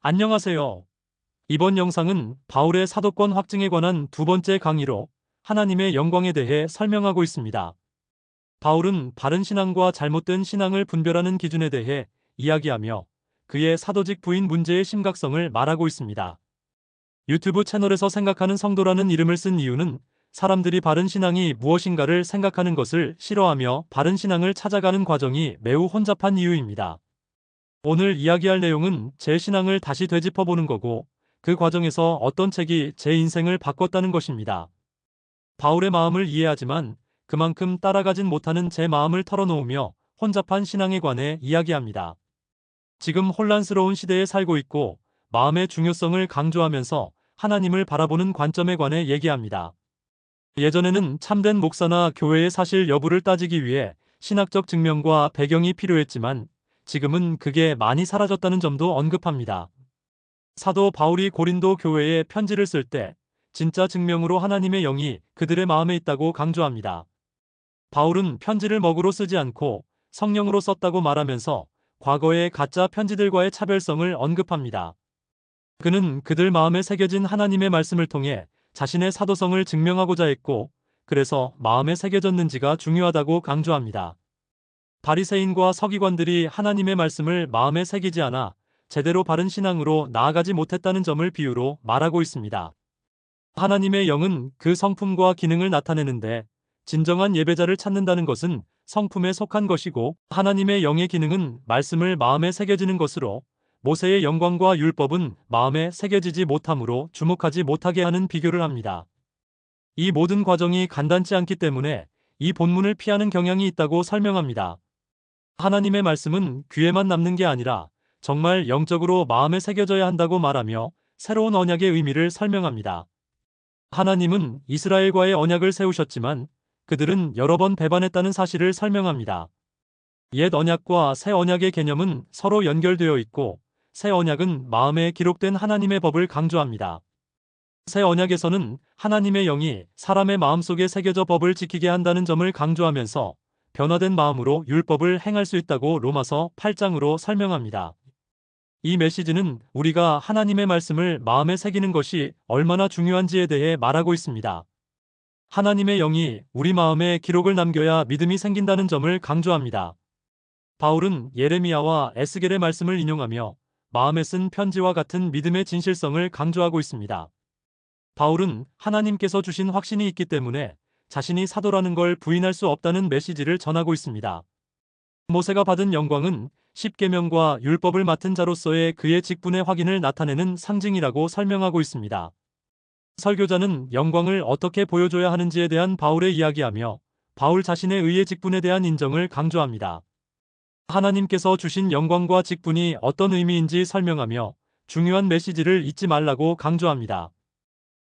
안녕하세요. 이번 영상은 바울의 사도권 확증에 관한 두 번째 강의로 하나님의 영광에 대해 설명하고 있습니다. 바울은 바른 신앙과 잘못된 신앙을 분별하는 기준에 대해 이야기하며 그의 사도직 부인 문제의 심각성을 말하고 있습니다. 유튜브 채널에서 생각하는 성도라는 이름을 쓴 이유는 사람들이 바른 신앙이 무엇인가를 생각하는 것을 싫어하며 바른 신앙을 찾아가는 과정이 매우 혼잡한 이유입니다. 오늘 이야기할 내용은 제 신앙을 다시 되짚어보는 거고, 그 과정에서 어떤 책이 제 인생을 바꿨다는 것입니다. 바울의 마음을 이해하지만 그만큼 따라가진 못하는 제 마음을 털어놓으며 혼잡한 신앙에 관해 이야기합니다. 지금 혼란스러운 시대에 살고 있고 마음의 중요성을 강조하면서 하나님을 바라보는 관점에 관해 얘기합니다. 예전에는 참된 목사나 교회의 사실 여부를 따지기 위해 신학적 증명과 배경이 필요했지만 지금은 그게 많이 사라졌다는 점도 언급합니다. 사도 바울이 고린도 교회에 편지를 쓸 때 진짜 증명으로 하나님의 영이 그들의 마음에 있다고 강조합니다. 바울은 편지를 먹으로 쓰지 않고 성령으로 썼다고 말하면서 과거의 가짜 편지들과의 차별성을 언급합니다. 그는 그들 마음에 새겨진 하나님의 말씀을 통해 자신의 사도성을 증명하고자 했고, 그래서 마음에 새겨졌는지가 중요하다고 강조합니다. 바리새인과 서기관들이 하나님의 말씀을 마음에 새기지 않아 제대로 바른 신앙으로 나아가지 못했다는 점을 비유로 말하고 있습니다. 하나님의 영은 그 성품과 기능을 나타내는데 진정한 예배자를 찾는다는 것은 성품에 속한 것이고, 하나님의 영의 기능은 말씀을 마음에 새겨지는 것으로 모세의 영광과 율법은 마음에 새겨지지 못함으로 주목하지 못하게 하는 비교를 합니다. 이 모든 과정이 간단치 않기 때문에 이 본문을 피하는 경향이 있다고 설명합니다. 하나님의 말씀은 귀에만 남는 게 아니라 정말 영적으로 마음에 새겨져야 한다고 말하며 새로운 언약의 의미를 설명합니다. 하나님은 이스라엘과의 언약을 세우셨지만 그들은 여러 번 배반했다는 사실을 설명합니다. 옛 언약과 새 언약의 개념은 서로 연결되어 있고, 새 언약은 마음에 기록된 하나님의 법을 강조합니다. 새 언약에서는 하나님의 영이 사람의 마음속에 새겨져 법을 지키게 한다는 점을 강조하면서 변화된 마음으로 율법을 행할 수 있다고 로마서 8장으로 설명합니다. 이 메시지는 우리가 하나님의 말씀을 마음에 새기는 것이 얼마나 중요한지에 대해 말하고 있습니다. 하나님의 영이 우리 마음에 기록을 남겨야 믿음이 생긴다는 점을 강조합니다. 바울은 예레미야와 에스겔의 말씀을 인용하며 마음에 쓴 편지와 같은 믿음의 진실성을 강조하고 있습니다. 바울은 하나님께서 주신 확신이 있기 때문에 자신이 사도라는 걸 부인할 수 없다는 메시지를 전하고 있습니다. 모세가 받은 영광은 십계명과 율법을 맡은 자로서의 그의 직분의 확인을 나타내는 상징이라고 설명하고 있습니다. 설교자는 영광을 어떻게 보여줘야 하는지에 대한 바울의 이야기하며 바울 자신의 의의 직분에 대한 인정을 강조합니다. 하나님께서 주신 영광과 직분이 어떤 의미인지 설명하며 중요한 메시지를 잊지 말라고 강조합니다.